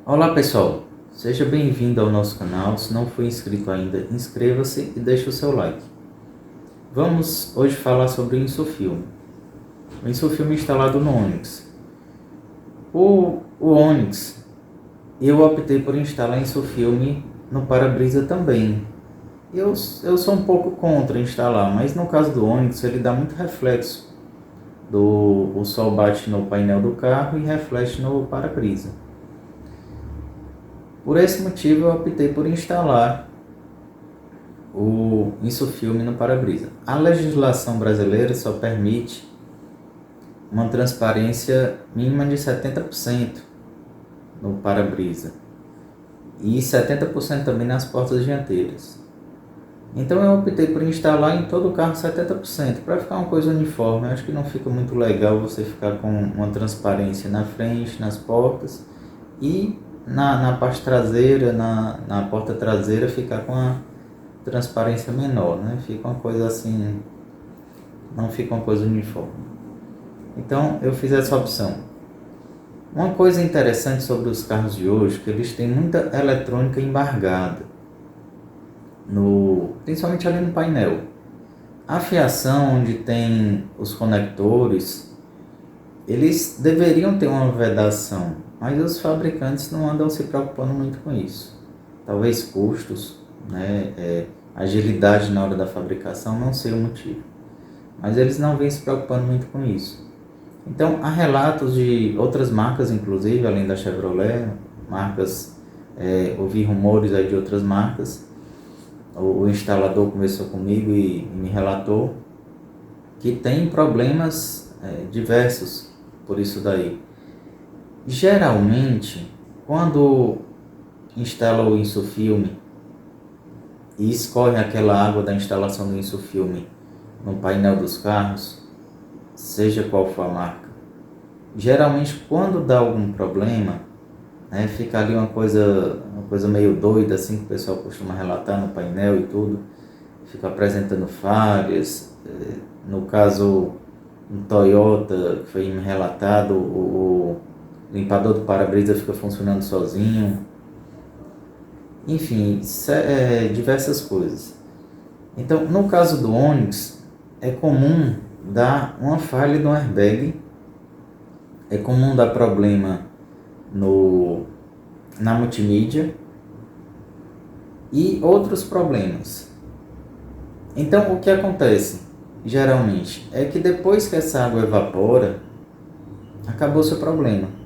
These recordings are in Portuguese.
Olá pessoal, seja bem-vindo ao nosso canal. Se não for inscrito ainda, inscreva-se e deixe o seu like. Vamos hoje falar sobre o Insufilme. O Insufilme instalado no Onix. O Onix, eu optei por instalar Insufilme no para-brisa também. Eu sou um pouco contra instalar, mas no caso do Onix ele dá muito reflexo. O sol bate no painel do carro e reflete no para-brisa. Por esse motivo eu optei por instalar o Insufilme no para-brisa. A legislação brasileira só permite uma transparência mínima de 70% no para-brisa e 70% também nas portas dianteiras. Então eu optei por instalar em todo o carro 70% para ficar uma coisa uniforme. Eu acho que não fica muito legal você ficar com uma transparência na frente, nas portas, e na parte traseira, na porta traseira, ficar com a transparência menor, né? Fica uma coisa assim, não fica uma coisa uniforme. Então eu fiz essa opção. Uma coisa interessante sobre os carros de hoje é que eles têm muita eletrônica embargada, principalmente ali no painel. A fiação, onde tem os conectores, eles deveriam ter uma vedação, mas os fabricantes não andam se preocupando muito com isso. Talvez custos, né, agilidade na hora da fabricação não seja o motivo, mas eles não vêm se preocupando muito com isso. Então há relatos de outras marcas, inclusive além da Chevrolet, ouvi rumores aí de outras marcas. O instalador conversou comigo e me relatou que tem problemas diversos por isso daí. Geralmente, quando instala o Insufilme e escorre aquela água da instalação do Insufilme no painel dos carros, seja qual for a marca, geralmente quando dá algum problema, fica ali uma coisa meio doida, assim, que o pessoal costuma relatar no painel e tudo, fica apresentando falhas. No caso, no Toyota, que foi relatado, o limpador do para-brisa fica funcionando sozinho. Enfim, diversas coisas. Então, no caso do Onix, é comum dar uma falha no airbag, é comum dar problema na multimídia e outros problemas. Então, o que acontece geralmente é que depois que essa água evapora, acabou seu problema.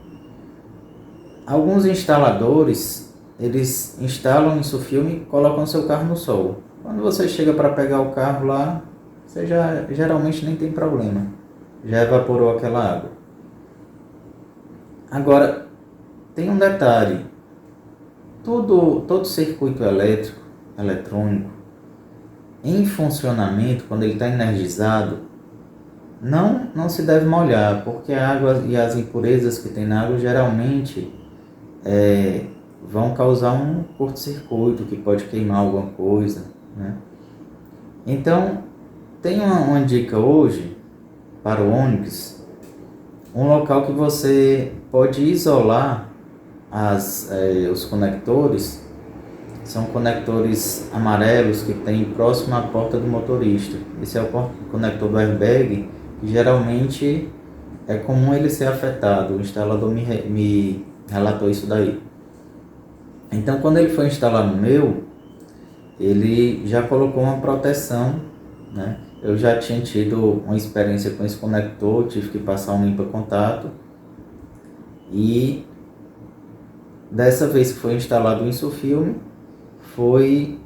Alguns instaladores, eles instalam Insufilme e colocam seu carro no sol. Quando você chega para pegar o carro lá, você geralmente nem tem problema, já evaporou aquela água. Agora, tem um detalhe: todo circuito eletrônico, em funcionamento, quando ele está energizado, não se deve molhar, porque a água e as impurezas que tem na água geralmente vão causar um curto-circuito, que pode queimar alguma coisa, né? Então, tem uma dica hoje para o Onix, um local que você pode isolar os conectores. São conectores amarelos que tem próximo à porta do motorista. Esse é o conector do airbag, que geralmente é comum ele ser afetado. O instalador me relatou isso daí. Então, quando ele foi instalar no meu, ele já colocou uma proteção, né? Eu já tinha tido uma experiência com esse conector, tive que passar um limpa-contato, e dessa vez que foi instalado o Insufilme, foi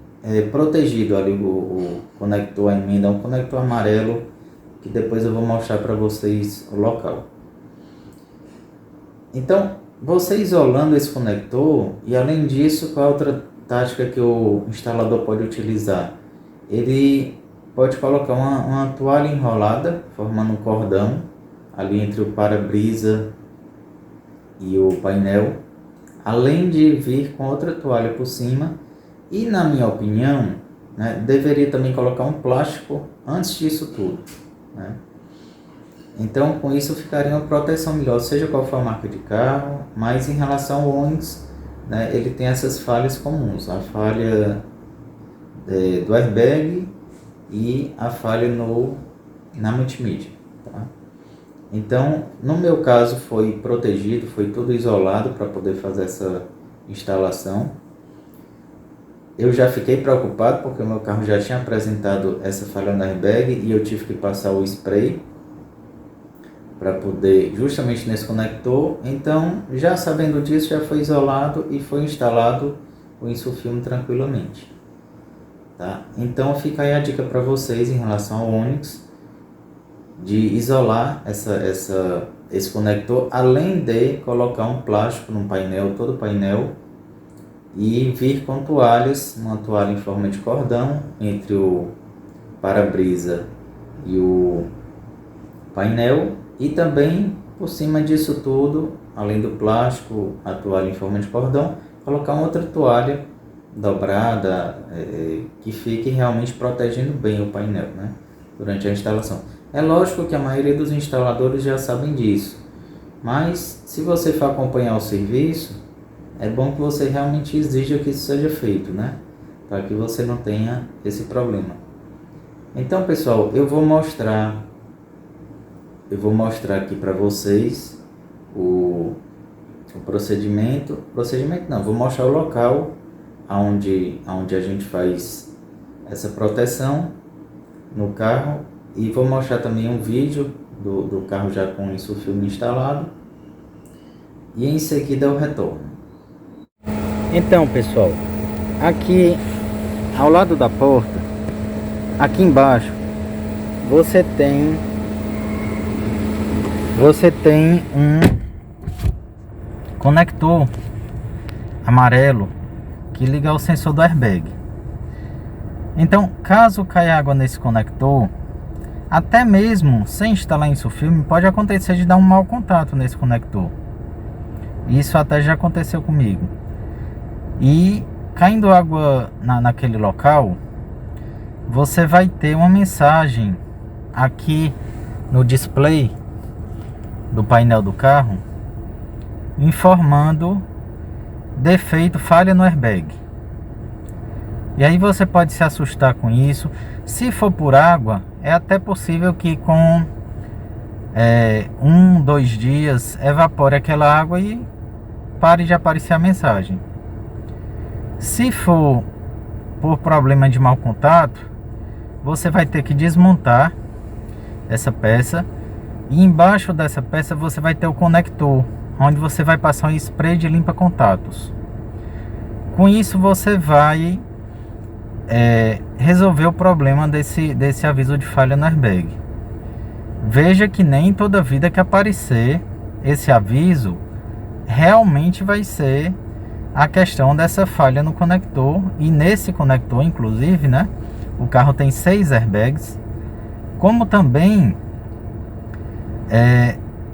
protegido ali o conector, a emenda, um conector amarelo, que depois eu vou mostrar para vocês o local. Então, você isolando esse conector, e além disso, qual é a outra tática que o instalador pode utilizar? Ele pode colocar uma toalha enrolada, formando um cordão, ali entre o para-brisa e o painel, além de vir com outra toalha por cima. E, na minha opinião, deveria também colocar um plástico antes disso tudo, né? Então, com isso ficaria uma proteção melhor, seja qual for a marca de carro. Mas em relação ao Onix, né, ele tem essas falhas comuns, a falha do airbag e a falha na multimídia. Tá? Então, no meu caso foi protegido, foi tudo isolado para poder fazer essa instalação. Eu já fiquei preocupado porque o meu carro já tinha apresentado essa falha no airbag e eu tive que passar o spray para poder, justamente nesse conector. Então, já sabendo disso, já foi isolado e foi instalado o Insufilme tranquilamente. Tá? Então, fica aí a dica para vocês em relação ao Onix, de isolar esse conector, além de colocar um plástico no painel, todo o painel, e vir com toalhas, uma toalha em forma de cordão entre o para-brisa e o painel, e também por cima disso tudo, além do plástico, a toalha em forma de cordão, colocar uma outra toalha dobrada, que fique realmente protegendo bem o painel, né, durante a instalação. É lógico que a maioria dos instaladores já sabem disso, mas se você for acompanhar o serviço, é bom que você realmente exija que isso seja feito, né, para que você não tenha esse problema. Então, pessoal, eu vou mostrar aqui para vocês o procedimento não, vou mostrar o local onde a gente faz essa proteção no carro, e vou mostrar também um vídeo do carro já com isso, o filme instalado, e em seguida eu retorno. Então, pessoal, aqui ao lado da porta, aqui embaixo, você tem um conector amarelo que liga ao sensor do airbag. Então, caso caia água nesse conector, até mesmo sem instalar Insufilme, pode acontecer de dar um mau contato nesse conector. Isso até já aconteceu comigo. E caindo água naquele local, você vai ter uma mensagem aqui no display do painel do carro informando defeito, falha no airbag. E aí você pode se assustar com isso. Se for por água, é até possível que com 2 dias evapore aquela água e pare de aparecer a mensagem. Se for por problema de mau contato, você vai ter que desmontar essa peça, e embaixo dessa peça você vai ter o conector, onde você vai passar um spray de limpa contatos. Com isso você vai resolver o problema desse aviso de falha no airbag. Veja que nem toda vida que aparecer esse aviso realmente vai ser a questão dessa falha no conector. E nesse conector, inclusive, né, o carro tem 6 airbags, como também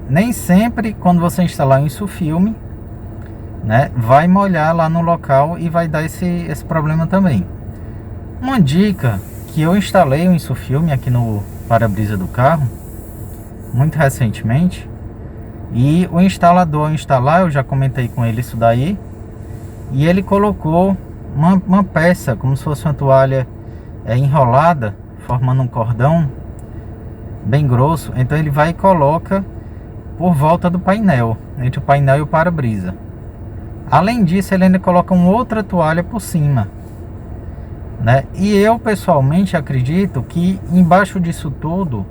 nem sempre quando você instalar o Insufilme, né, vai molhar lá no local e vai dar esse problema também. Uma dica, que eu instalei o Insufilme aqui no para-brisa do carro muito recentemente, e o instalador, ao instalar, eu já comentei com ele isso daí, e ele colocou uma peça como se fosse uma toalha enrolada, formando um cordão bem grosso. Então ele vai e coloca por volta do painel, entre o painel e o para-brisa. Além disso, ele ainda coloca uma outra toalha por cima, né? E eu pessoalmente acredito que embaixo disso tudo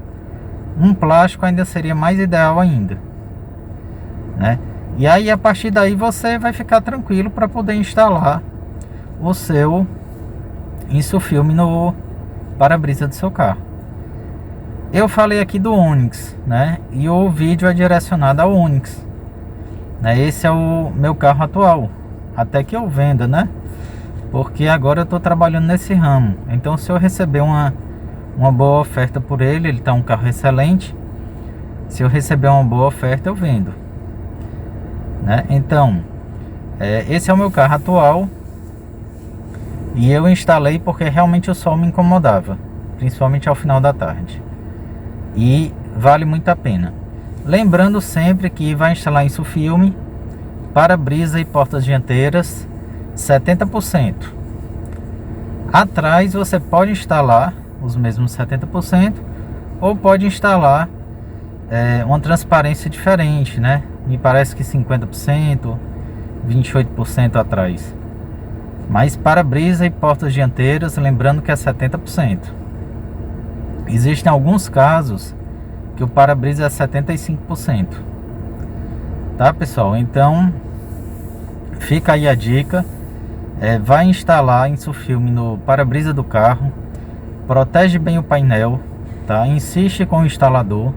um plástico ainda seria mais ideal ainda, né? E aí a partir daí você vai ficar tranquilo para poder instalar o seu Insufilme no para-brisa do seu carro. Eu falei aqui do Onix, né? E o vídeo é direcionado ao Onix, né? Esse é o meu carro atual, até que eu venda, né? Porque agora eu estou trabalhando nesse ramo. Então, se eu receber uma boa oferta por ele, ele está um carro excelente. Se eu receber uma boa oferta, eu vendo, né? Então, esse é o meu carro atual. E eu instalei porque realmente o sol me incomodava, principalmente ao final da tarde. E vale muito a pena. Lembrando sempre que vai instalar Insufilme, para-brisa e portas dianteiras 70%. Atrás você pode instalar os mesmos 70% ou pode instalar uma transparência diferente, né? Me parece que 50%, 28% atrás. Mas para-brisa e portas dianteiras, lembrando que é 70%. Existem alguns casos que o para-brisa é 75%. Tá, pessoal? Então, fica aí a dica. Vai instalar Insufilme no para-brisa do carro. Protege bem o painel, tá? Insiste com o instalador,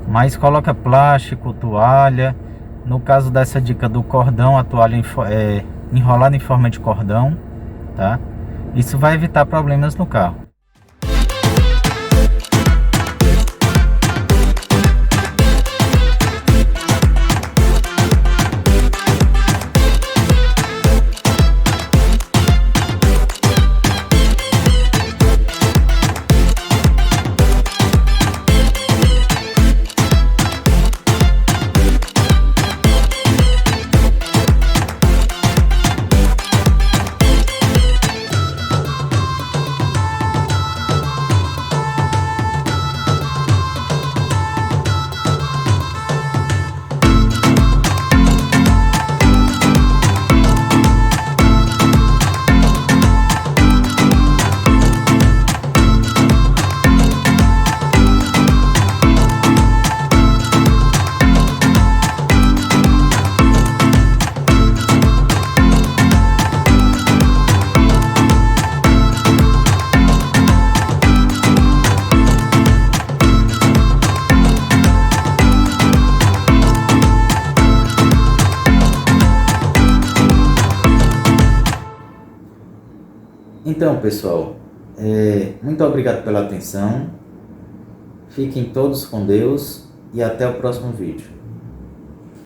mas coloca plástico, toalha. No caso dessa dica do cordão, a toalha enrolada em forma de cordão, tá? Isso vai evitar problemas no carro. Então, pessoal, muito obrigado pela atenção. Fiquem todos com Deus e até o próximo vídeo.